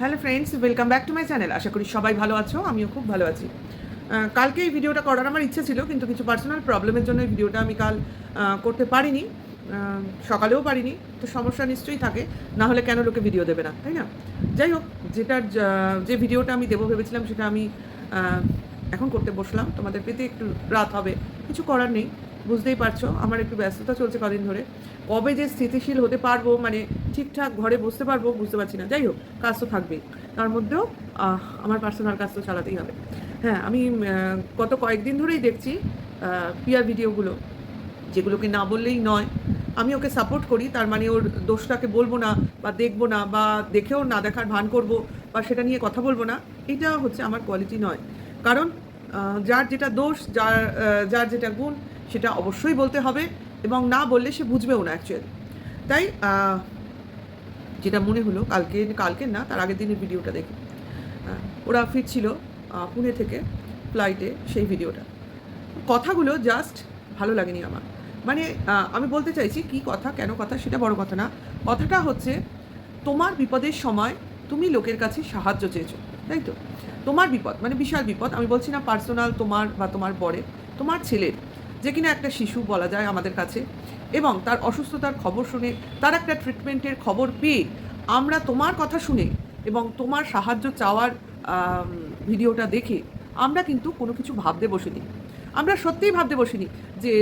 Hello friends, welcome back to my channel. আশা করি সবাই ভালো আছো, আমিও খুব ভালো আছি। কালকে এই ভিডিওটা করার আমার ইচ্ছে ছিল, কিন্তু কিছু পার্সোনাল প্রবলেমের জন্য এই ভিডিওটা আমি কাল করতে পারিনি। সকালেও পারিনি, তো সমস্যা নিশ্চয়ই থাকে, না হলে কেন লোকে ভিডিও দেবে না, তাই না? যাই হোক, যে ভিডিওটা আমি দেবো ভেবেছিলাম সেটা আমি এখন করতে বসলাম। তোমাদের পেতে একটু রাত হবে, কিছু করার নেই, বুঝতেই পারছো আমার একটু ব্যস্ততা চলছে কদিন ধরে। কবে যে স্থিতিশীল হতে পারবো, মানে ঠিকঠাক ঘরে বসতে পারবো বুঝতে পারছি না। যাই হোক, কাজ তো থাকবেই, তার মধ্যেও আমার পার্সোনাল কাজ তো চালাতেই হবে। হ্যাঁ, আমি গত কয়েকদিন ধরেই দেখছি পিয়ার ভিডিওগুলো, যেগুলোকে না বললেই নয়। আমি ওকে সাপোর্ট করি, তার মানে ওর দোষটাকে বলবো না বা দেখবো না, বা দেখেও না দেখার ভান করব, বা সেটা নিয়ে কথা বলবো না। এটা হচ্ছে আমার কোয়ালিটি নয়। কারণ যার যেটা দোষ, যার যেটা গুণ, সেটা অবশ্যই বলতে হবে, এবং না বললে সে বুঝবেও না অ্যাকচুয়ালি। তাই যেটা মনে হলো কালকে না, তার আগের দিনের ভিডিওটা দেখে ওরা ফিরছিল পুনে থেকে ফ্লাইটে, সেই ভিডিওটা, কথাগুলো জাস্ট ভালো লাগেনি আমার। মানে আমি বলতে চাইছি কি কথা, কেন কথা, সেটা বড় কথা না। কথাটা হচ্ছে, তোমার বিপদের সময় তুমি লোকের কাছে সাহায্য চেয়েছো, তাই তো? তোমার বিপদ মানে বিশাল বিপদ, আমি বলছি না পার্সোনাল তোমার বা তোমার বরের, তোমার ছেলের, যে কিনা একটা শিশু বলা যায় আমাদের কাছে, এবং তার অসুস্থতার খবর শুনে, তার একটা ট্রিটমেন্টের খবর পেয়ে, আমরা তোমার কথা শুনে এবং তোমার সাহায্য চাওয়ার ভিডিওটা দেখে আমরা কিন্তু কোনো কিছু ভাবতে বসিনি। আমরা সত্যিই ভাবতে বসিনি যে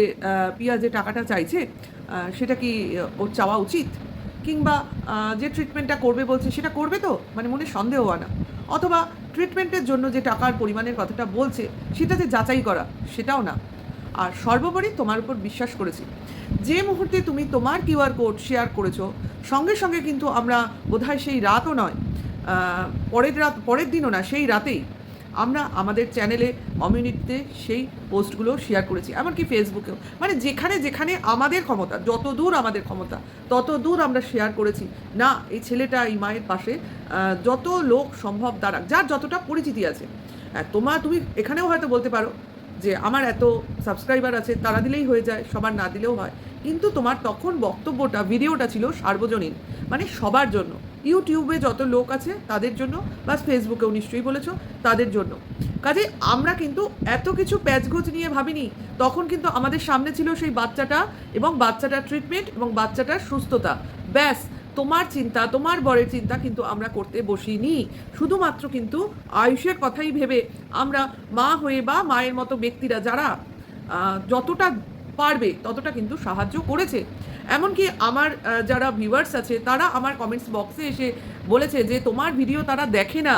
পিয়া যে টাকাটা চাইছে সেটা কি ওর চাওয়া উচিত, কিংবা যে ট্রিটমেন্টটা করবে বলছে সেটা করবে তো, মানে মনে সন্দেহ আনা, অথবা ট্রিটমেন্টের জন্য যে টাকার পরিমাণের কথাটা বলছে সেটা যে যাচাই করা, সেটাও না। আর সর্বোপরি তোমার উপর বিশ্বাস করেছি। যে মুহূর্তে তুমি তোমার কিউআর কোড শেয়ার করেছো, সঙ্গে সঙ্গে কিন্তু আমরা বোধহয় সেই রাতও নয়, পরের দিনও না, সেই রাতেই আমরা আমাদের চ্যানেলে, কমিউনিটিতে সেই পোস্টগুলো শেয়ার করেছি, এমনকি ফেসবুকেও। মানে যেখানে যেখানে আমাদের ক্ষমতা, যত দূর আমাদের ক্ষমতা তত দূর আমরা শেয়ার করেছি। না, এই ছেলেটা, এই মায়ের পাশে যত লোক সম্ভব দ্বারা, যার যতটা পরিচিতি আছে। তুমি এখানেও হয়তো বলতে পারো যে আমার এত সাবস্ক্রাইবার আছে, তারা দিলেই হয়ে যায়, সবার না দিলেও হয়। কিন্তু তোমার তখন বক্তব্যটা, ভিডিওটা ছিল সার্বজনীন, মানে সবার জন্য। ইউটিউবে যত লোক আছে তাদের জন্য, প্লাস ফেসবুকেও নিশ্চয়ই বলেছো, তাদের জন্য। কাজে আমরা কিন্তু এত কিছু প্যাচগোজ নিয়ে ভাবিনি। তখন কিন্তু আমাদের সামনে ছিল সেই বাচ্চাটা, এবং বাচ্চাটার ট্রিটমেন্ট, এবং বাচ্চাটার সুস্থতা, ব্যাস। তোমার চিন্তা, তোমার বরের চিন্তা কিন্তু আমরা করতে বসিনি। শুধুমাত্র কিন্তু আয়ুষের কথাই ভেবে আমরা মা হয়ে, বা মায়ের মতো ব্যক্তিরা যারা যতটা পারবে ততটা কিন্তু সাহায্য করেছে। এমনকি আমার যারা ভিউয়ার্স আছে, তারা আমার কমেন্টস বক্সে এসে বলেছে যে তোমার ভিডিও তারা দেখে না,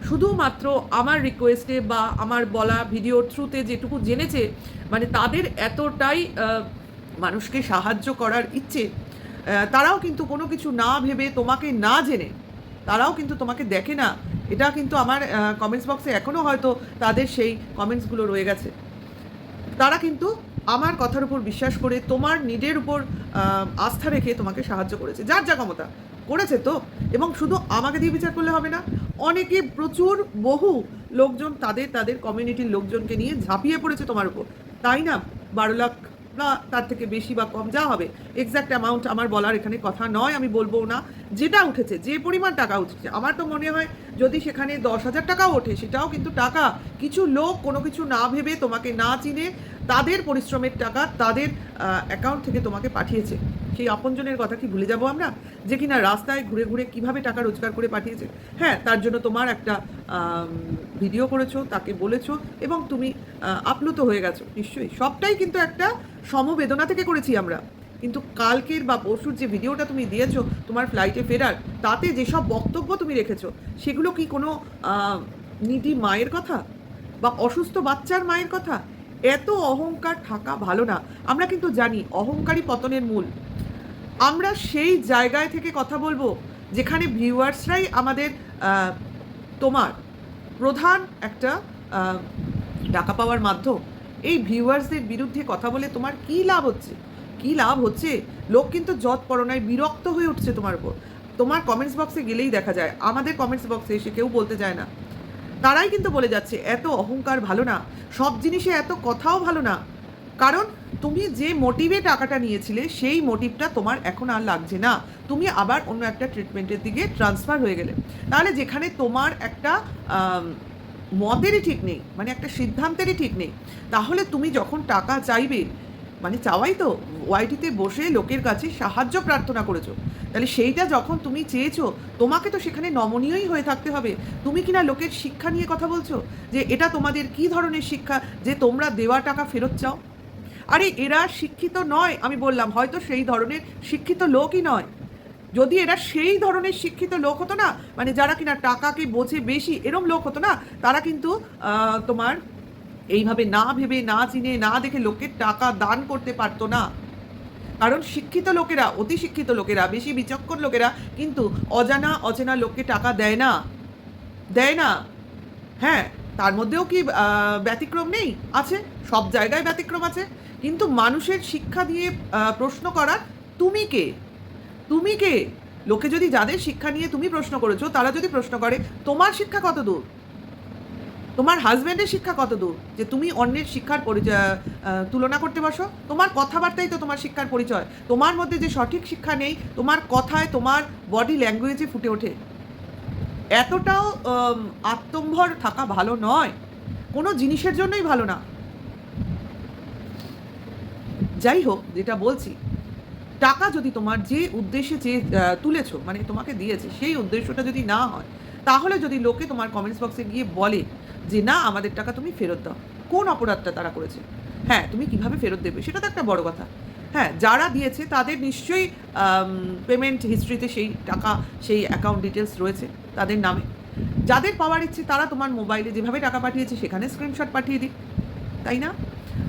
শুধুমাত্র আমার রিকোয়েস্টে বা আমার বলা ভিডিওর থ্রুতে যেটুকু জেনেছে, মানে তাদের এতটাই মানুষকে সাহায্য করার ইচ্ছে, তারাও কিন্তু কোনো কিছু না ভেবে, তোমাকে না জেনে, তারাও কিন্তু তোমাকে দেখে না। এটা কিন্তু আমার কমেন্টস বক্সে এখনও হয়তো তাদের সেই কমেন্টসগুলো রয়ে গেছে। তারা কিন্তু আমার কথার উপর বিশ্বাস করে, তোমার নিজের উপর আস্থা রেখে তোমাকে সাহায্য করেছে, যার যা ক্ষমতা করেছে তো। এবং শুধু আমাকে দিয়ে বিচার করলে হবে না, অনেকে, প্রচুর বহু লোকজন তাদের তাদের কমিউনিটির লোকজনকে নিয়ে ঝাঁপিয়ে পড়েছে তোমার উপর, তাই না? 12 লাখ বা তার থেকে বেশি বা কম যা হবে, এক্স্যাক্ট অ্যামাউন্ট আমার বলার এখানে কথা নয়, আমি বলবো না। যেটা উঠেছে, যে পরিমাণ টাকা উঠেছে, আমার তো মনে হয় যদি সেখানে 10,000 টাকাও ওঠে, সেটাও কিন্তু টাকা। কিছু লোক কোনো কিছু না ভেবে, তোমাকে না চিনে, তাদের পরিশ্রমের টাকা তাদের অ্যাকাউন্ট থেকে তোমাকে পাঠিয়েছে। সেই আপনজনের কথা কি ভুলে যাব আমরা, যে কিনা রাস্তায় ঘুরে ঘুরে কিভাবে টাকা রোজগার করে পাঠিয়েছে? হ্যাঁ, তার জন্য তোমার একটা ভিডিও করেছো, তাকে বলেছো, এবং তুমি আপ্লুত হয়ে গেছো নিশ্চয়ই। সবটাই কিন্তু একটা সমবেদনা থেকে করেছি আমরা। কিন্তু কালকের বা পরশুর যে ভিডিওটা তুমি দিয়েছো তোমার ফ্লাইটে ফেরার, তাতে যেসব বক্তব্য তুমি রেখেছো, সেগুলো কি কোনো নিডি মায়ের কথা বা অসুস্থ বাচ্চার মায়ের কথা? এত অহংকার থাকা ভালো না। আমরা কিন্তু জানি অহংকারী পতনের মূল। আমরা সেই জায়গায় থেকে কথা বলবো যেখানে ভিউয়ার্সরাই আমাদের তোমার প্রধান একটা টাকা পাওয়ার মাধ্যম। এই ভিউয়ার্সদের বিরুদ্ধে কথা বলে তোমার কী লাভ হচ্ছে? কী লাভ হচ্ছে? লোক কিন্তু যৎপরনায় বিরক্ত হয়ে উঠছে তোমার উপর। তোমার কমেন্টস বক্সে গেলেই দেখা যায়, আমাদের কমেন্টস বক্সে এসে কেউ বলতে যায় না, তারাই কিন্তু বলে যাচ্ছে এত অহংকার ভালো না, সব জিনিসে এত কথাও ভালো না। কারণ তুমি যে মোটিভে টাকাটা নিয়েছিলে সেই মোটিভটা তোমার এখন আর লাগছে না, তুমি আবার অন্য একটা ট্রিটমেন্টের দিকে ট্রান্সফার হয়ে গেলে। তাহলে যেখানে তোমার একটা মতেরই ঠিক নেই, মানে একটা সিদ্ধান্তেরই ঠিক নেই, তাহলে তুমি যখন টাকা চাইবে, মানে চাওয়াই তো, ওয়াইটিতে বসে লোকের কাছে সাহায্য প্রার্থনা করেছো, তাহলে সেইটা যখন তুমি চেয়েছো, তোমাকে তো সেখানে নমনীয়ই হয়ে থাকতে হবে। তুমি কিনা লোকের শিক্ষা নিয়ে কথা বলছো যে এটা তোমাদের কি ধরনের শিক্ষা যে তোমরা দেওয়া টাকা ফেরত চাও। আরে এরা শিক্ষিত নয়, আমি বললাম হয়তো সেই ধরনের শিক্ষিত লোকই নয়। যদি এরা সেই ধরনের শিক্ষিত লোক হতো না, মানে যারা কিনা টাকাকে বোঝে বেশি, এরম লোক হতো না, তারা কিন্তু তোমার এইভাবে না ভেবে না চিনে না দেখে লোকের টাকা দান করতে পারতো না। কারণ শিক্ষিত লোকেরা, অতি শিক্ষিত লোকেরা, বেশি বিচক্ষণ লোকেরা কিন্তু অজানা অচেনা লোককে টাকা দেয় না, দেয় না। হ্যাঁ, তার মধ্যেও কি ব্যতিক্রম নেই? আছে, সব জায়গায় ব্যতিক্রম আছে। কিন্তু মানুষের শিক্ষা দিয়ে প্রশ্ন করার তুমি কে? তুমি কে? লোকে যদি, যাদের শিক্ষা নিয়ে তুমি প্রশ্ন করেছো, তারা যদি প্রশ্ন করে তোমার শিক্ষা কত দূর, তোমার হাজব্যান্ডের শিক্ষা কত দূর যে তুমি অন্যের শিক্ষার তুলনা করতে বসো? তোমার কথাবার্তাই তো তোমার শিক্ষার পরিচয়। তোমার মধ্যে যে সঠিক শিক্ষা নেই, তোমার কথায়, তোমার বডি ল্যাঙ্গুয়েজে ফুটে ওঠে। এতটাও আত্মম্ভর থাকা ভালো নয়, কোনো জিনিসের জন্যই ভালো না। যাই হোক, যেটা বলছি, টাকা যদি তোমার যে উদ্দেশ্যে যে তুলেছো, মানে তোমাকে দিয়েছে, সেই উদ্দেশ্যটা যদি না হয়, তাহলে যদি লোকে তোমার কমেন্টস বক্সে গিয়ে বলে যে না আমাদের টাকা তুমি ফেরত দাও, কোন অপরাধটা তারা করেছে? হ্যাঁ, তুমি কিভাবে ফেরত দেবে সেটা তো একটা বড় কথা। হ্যাঁ, যারা দিয়েছে তাদের নিশ্চয়ই পেমেন্ট হিস্ট্রিতে সেই টাকা, সেই অ্যাকাউন্ট ডিটেলস রয়েছে তাদের নামে। যাদের পাওয়ার ইচ্ছে তারা তোমার মোবাইলে যেভাবে টাকা পাঠিয়েছে সেখানে স্ক্রিনশট পাঠিয়ে দিক, তাই না?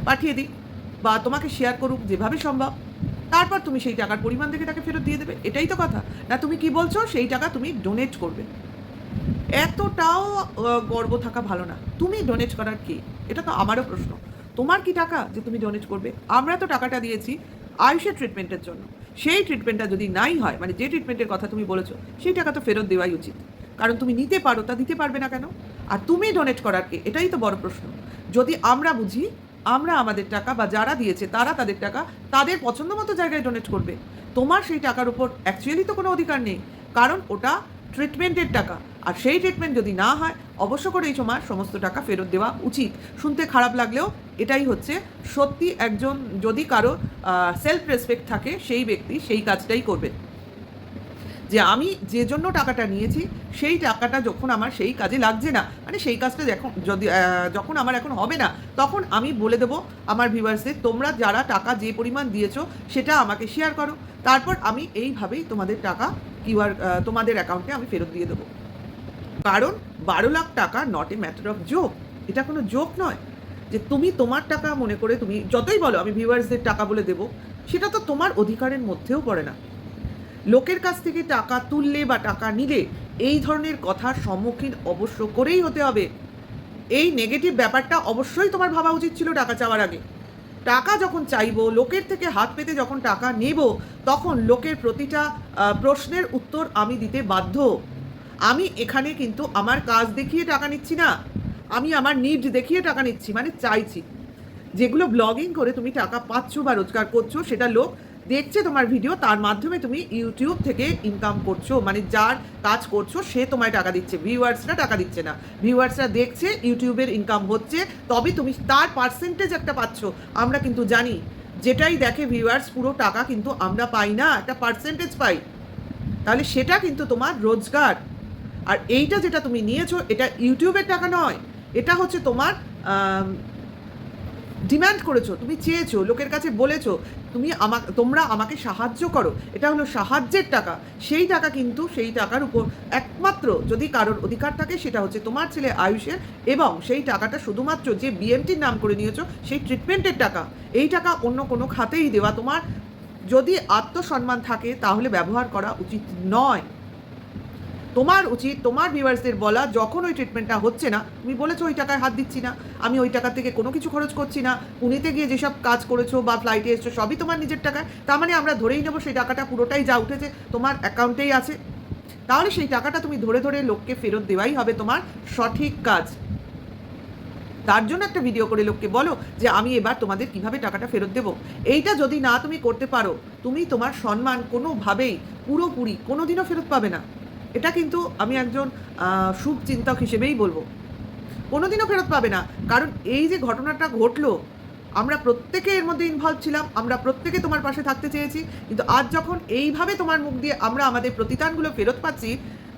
পাঠিয়ে দিক, বা তোমাকে শেয়ার করুক যেভাবে সম্ভব, তারপর তুমি সেই টাকার পরিমাণ দেখে তাকে ফেরত দিয়ে দেবে। এটাই তো কথা না? তুমি কি বলছো সেই টাকা তুমি ডোনেট করবে, এতটাও গর্ব থাকা ভালো না। তুমি ডোনেট করার কি? এটা তো আমারও প্রশ্ন। তোমার কি টাকা যে তুমি ডোনেট করবে? আমরা তো টাকাটা দিয়েছি আয়ুষের ট্রিটমেন্টের জন্য। সেই ট্রিটমেন্টটা যদি নাই হয়, মানে যে ট্রিটমেন্টের কথা তুমি বলেছো, সেই টাকা তো ফেরত দেওয়াই উচিত। কারণ তুমি নিতে পারো, তা দিতে পারবে না কেন? আর তুমি ডোনেট করার কি? এটাই তো বড় প্রশ্ন। যদি আমরা বুঝি, আমরা আমাদের টাকা, বা যারা দিয়েছে তারা তাদের টাকা তাদের পছন্দ মতো জায়গায় ডোনেট করবে। তোমার সেই টাকার উপর অ্যাকচুয়ালি তো কোনো অধিকার নেই, কারণ ওটা ট্রিটমেন্টের টাকা। আর সেই ট্রিটমেন্ট যদি না হয়, অবশ্য করে এই সময় সমস্ত টাকা ফেরত দেওয়া উচিত। শুনতে খারাপ লাগলেও এটাই হচ্ছে সত্যি। একজন যদি কারো সেলফ রেসপেক্ট থাকে, সেই ব্যক্তি সেই কাজটাই করবে, যে আমি যে জন্য টাকাটা নিয়েছি সেই টাকাটা যখন আমার সেই কাজে লাগছে না, মানে সেই কাজটা যখন আমার এখন হবে না, তখন আমি বলে দেবো আমার ভিউয়ার্সদের, তোমরা যারা টাকা যে পরিমাণ দিয়েছো সেটা আমাকে শেয়ার করো, তারপর আমি এইভাবেই তোমাদের টাকা তোমাদের অ্যাকাউন্টে আমি ফেরত দিয়ে দেবো। কারণ 12 লাখ টাকা not a matter of joke, এটা কোনো জোক নয় যে তুমি তোমার টাকা মনে করে তুমি যতই বলো আমি ভিউয়ার্সদের টাকা বলে দেবো, সেটা তো তোমার অধিকারের মধ্যেও পড়ে না। লোকের কাছ থেকে টাকা তুললে বা টাকা নিলে এই ধরনের কথার সম্মুখীন অবশ্য করেই হতে হবে। এই নেগেটিভ ব্যাপারটা অবশ্যই তোমার ভাবা উচিত ছিল টাকা চাওয়ার আগে। টাকা যখন চাইবো, লোকের থেকে হাত পেতে যখন টাকা নেব, তখন লোকের প্রতিটা প্রশ্নের উত্তর আমি দিতে বাধ্য। আমি এখানে কিন্তু আমার কাজ দেখিয়ে টাকা নিচ্ছি না, আমি আমার নিড দেখিয়ে টাকা নিচ্ছি, মানে চাইছি। যেগুলো ব্লগিং করে তুমি টাকা পাচ্ছ বা রোজগার করছো, সেটা লোক দেখছে তোমার ভিডিও, তার মাধ্যমে তুমি ইউটিউব থেকে ইনকাম করছো, মানে যার কাজ করছো সে তোমায় টাকা দিচ্ছে, ভিউয়ার্সরা টাকা দিচ্ছে না। ভিউয়ার্সরা দেখছে ইউটিউবের ইনকাম হচ্ছে, তবে তুমি তার পার্সেন্টেজ একটা পাচ্ছ। আমরা কিন্তু জানি যেটাই দেখে ভিউয়ার্স, পুরো টাকা কিন্তু আমরা পাই না, একটা পার্সেন্টেজ পাই। তাহলে সেটা কিন্তু তোমার রোজগার। আর এইটা যেটা তুমি নিয়েছো, এটা ইউটিউবের টাকা নয়, এটা হচ্ছে তোমার ডিম্যান্ড করেছো, তুমি চেয়েছো, লোকের কাছে বলেছো তোমরা আমাকে সাহায্য করো, এটা হলো সাহায্যের টাকা। সেই টাকা কিন্তু, সেই টাকার উপর একমাত্র যদি কারোর অধিকার থাকে সেটা হচ্ছে তোমার ছেলে আয়ুষের, এবং সেই টাকাটা শুধুমাত্র যে বিএমটির নাম করে নিয়েছো সেই ট্রিটমেন্টের টাকা। এই টাকা অন্য কোনো খাতেই দেওয়া তোমার যদি আত্মসম্মান থাকে তাহলে ব্যবহার করা উচিত নয়। তোমার উচিত তোমার ভিউয়ার্সদের বলা, যখন ওই ট্রিটমেন্টটা হচ্ছে না, তুমি বলেছো ওই টাকায় হাত দিচ্ছি না, আমি ওই টাকা থেকে কোনো কিছু খরচ করছি না, পুনেতে গিয়ে যেসব কাজ করেছো বা ফ্লাইটে এসছো সবই তোমার নিজের টাকায়, তার মানে আমরা ধরেই নেবো সেই টাকাটা পুরোটাই যা উঠেছে তোমার অ্যাকাউন্টেই আছে। তাহলে সেই টাকাটা তুমি ধরে ধরে লোককে ফেরত দেওয়াই হবে তোমার সঠিক কাজ। তার জন্য একটা ভিডিও করে লোককে বলো যে আমি এবার তোমাদের কিভাবে টাকাটা ফেরত দেবো। এইটা যদি না তুমি করতে পারো, তুমি তোমার সম্মান কোনোভাবেই পুরোপুরি কোনোদিনও ফেরত পাবে না। এটা কিন্তু আমি একজন শুভচিন্তক হিসেবেই বলবো, কোনোদিনও ফেরত পাবে না। কারণ এই যে ঘটনাটা ঘটলো, আমরা প্রত্যেকে এর মধ্যে ইনভলভ ছিলাম, আমরা প্রত্যেকে তোমার পাশে থাকতে চেয়েছি, কিন্তু আজ যখন এইভাবে তোমার মুখ দিয়ে আমরা আমাদের প্রতিদানগুলো ফেরত পাচ্ছি,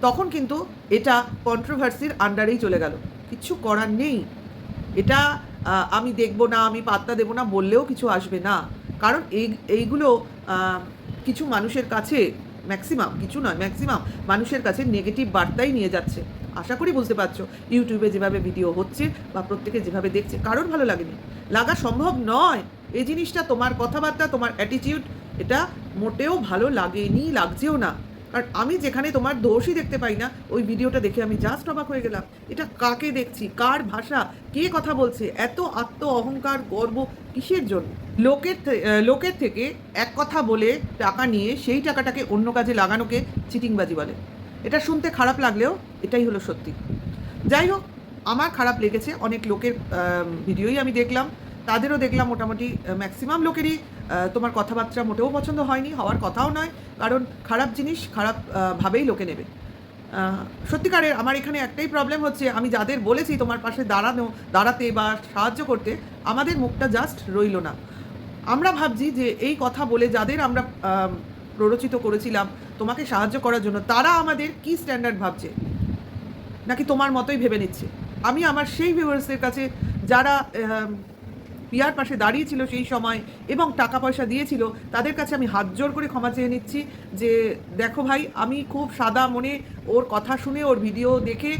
তখন কিন্তু এটা কন্ট্রোভার্সির আন্ডারেই চলে গেল। কিচ্ছু করার নেই। এটা আমি দেখবো না, আমি পাত্তা দেবো না বললেও কিছু আসবে না। কারণ এইগুলো কিছু মানুষের কাছে, ম্যাক্সিমাম, কিছু নয়, ম্যাক্সিমাম মানুষের কাছে নেগেটিভ বার্তাই নিয়ে যাচ্ছে। আশা করি বুঝতে পারছো। ইউটিউবে যেভাবে ভিডিও হচ্ছে বা প্রত্যেকে যেভাবে দেখছে, কারোর ভালো লাগেনি, লাগা সম্ভব নয়। এই জিনিসটা, তোমার কথাবার্তা, তোমার অ্যাটিটিউড, এটা মোটেও ভালো লাগেনি, লাগছেও না। কারণ আমি যেখানে তোমার দোষই দেখতে পাই না, ওই ভিডিওটা দেখে আমি জাস্ট অবাক হয়ে গেলাম। এটা কাকে দেখছি, কার ভাষা, কে কথা বলছে, এত আত্ম অহংকার, গর্ব কিসের জন্য? লোকের থেকে এক কথা বলে টাকা নিয়ে সেই টাকাটাকে অন্য কাজে লাগানোকে চিটিংবাজি বলে। এটা শুনতে খারাপ লাগলেও এটাই হলো সত্যি। যাই হোক, আমার খারাপ লেগেছে। অনেক লোকের ভিডিওই আমি দেখলাম, তাদেরও দেখলাম মোটামুটি ম্যাক্সিমাম লোকেরই তোমার কথাবার্তা মোটেও পছন্দ হয়নি, হওয়ার কথাও নয়। কারণ খারাপ জিনিস খারাপ ভাবেই লোকে নেবে। সত্যিকারের আমার এখানে একটাই প্রবলেম হচ্ছে, আমি যাদের বলেছি তোমার পাশে দাঁড়াতে বা সাহায্য করতে, আমাদের মুখটা জাস্ট রইল না। আমরা ভাবছি যে এই কথা বলে যাদের আমরা প্ররোচিত করেছিলাম তোমাকে সাহায্য করার জন্য, তারা আমাদের কি স্ট্যান্ডার্ড ভাবছে, নাকি তোমার মতোই ভেবে নিচ্ছে। আমি আমার সেই ভিউয়ার্সদের কাছে যারা পিয়ার পাশে দাঁড়িয়েছিল সেই সময় এবং টাকা পয়সা দিয়েছিল, তাদের কাছে আমি হাত জোর করে ক্ষমা চেয়ে নিচ্ছি যে দেখো ভাই, আমি খুব সাদা মনে ওর কথা শুনে, ওর ভিডিও দেখে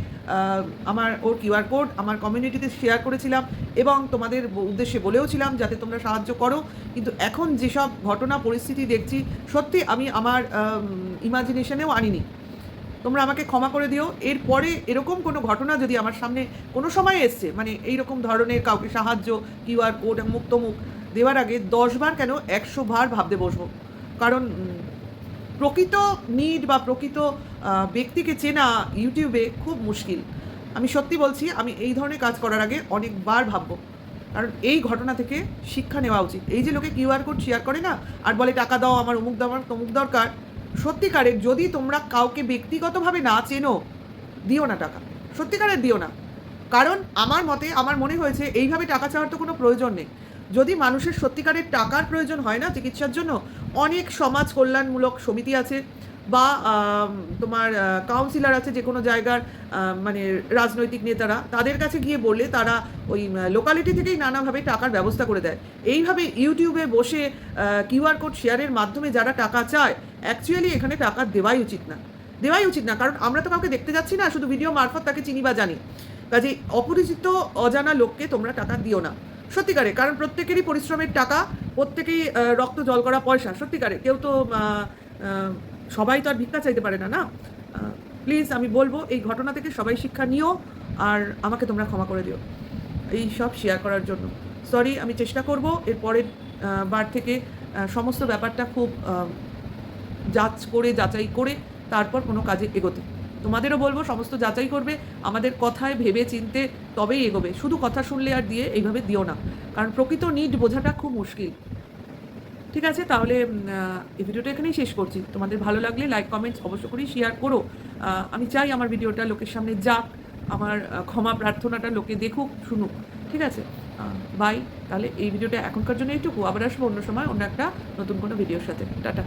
ওর কিউআর কোড আমার কমিউনিটিতে শেয়ার করেছিলাম এবং তোমাদের উদ্দেশ্যে বলেওছিলাম যাতে তোমরা সাহায্য করো। কিন্তু এখন যেসব ঘটনা পরিস্থিতি দেখছি, সত্যি আমি আমার ইমাজিনেশনেও আনিনি। তোমরা আমাকে ক্ষমা করে দিও। এরপরে এরকম কোনো ঘটনা যদি আমার সামনে কোনো সময় এসছে, মানে এইরকম ধরনের কাউকে সাহায্য, কিউআর কোড মুক্তমুখ দেওয়ার আগে 10 বার কেন 100 বার ভাবতে বসবো। কারণ প্রকৃত নিড বা প্রকৃত ব্যক্তিকে চেনা ইউটিউবে খুব মুশকিল। আমি সত্যি বলছি, আমি এই ধরনের কাজ করার আগে অনেকবার ভাববো। কারণ এই ঘটনা থেকে শিক্ষা নেওয়া উচিত। এই যে লোকে কিউআর কোড শেয়ার করে না, আর বলে টাকা দাও, আমার অমুক দাও, আমার তমুক দরকার, সত্যিকারের যদি তোমরা কাউকে ব্যক্তিগতভাবে না চেনো, দিও না টাকা, সত্যিকারের দিও না। কারণ আমার মনে হয়েছে এইভাবে টাকা চাওয়ার তো কোনো প্রয়োজন নেই। যদি মানুষের সত্যিকারের টাকার প্রয়োজন হয় না চিকিৎসার জন্য, অনেক সমাজ কল্যাণমূলক সমিতি আছে বা তোমার কাউন্সিলর আছে যে কোনো জায়গার, মানে রাজনৈতিক নেতারা, তাদের কাছে গিয়ে বললে তারা ওই লোকালিটি থেকেই নানাভাবে টাকার ব্যবস্থা করে দেয়। এইভাবে ইউটিউবে বসে কিউআর কোড শেয়ারের মাধ্যমে যারা টাকা চায়, অ্যাকচুয়ালি এখানে টাকা দেওয়াই উচিত না। কারণ আমরা তো কাউকে দেখতে যাচ্ছি না, শুধু ভিডিও মারফত তাকে চিনি বা জানি। কাজে অপরিচিত অজানা লোককে তোমরা টাকা দিও না সত্যিকারে। কারণ প্রত্যেকেরই পরিশ্রমের টাকা, প্রত্যেকেই রক্ত জল করা পয়সা। সত্যিকারে কেউ তো সবাই তো আর ভিক্ষা চাইতে পারে না, না। প্লিজ আমি বলবো, এই ঘটনা থেকে সবাই শিক্ষা নিও, আর আমাকে তোমরা ক্ষমা করে দিও এই সব শেয়ার করার জন্য। সরি, আমি চেষ্টা করব এর পরের বার থেকে সমস্ত ব্যাপারটা খুব যাচাই করে তারপর কোনো কাজে এগোতে। তোমাদেরও বলবো সমস্ত যাচাই করবে, আমাদের কথায় ভেবে চিনতে তবেই এগোবে। শুধু কথা শুনলে আর দিয়ে এইভাবে দিও না, কারণ প্রকৃত নিড বোঝাটা খুব মুশকিল। ঠিক আছে, তাহলে এই ভিডিওটা এখানেই শেষ করছি। তোমাদের ভালো লাগলে লাইক কমেন্টস অবশ্য করেই শেয়ার করো। আমি চাই আমার ভিডিওটা লোকের সামনে যাক, আমার ক্ষমা প্রার্থনাটা লোকে দেখুক, শুনুক। ঠিক আছে, বাই। তাহলে এই ভিডিওটা এখনকার জন্য এইটুকু। আবার আসবো অন্য সময় অন্য একটা নতুন কোনো ভিডিওর সাথে। টাটা।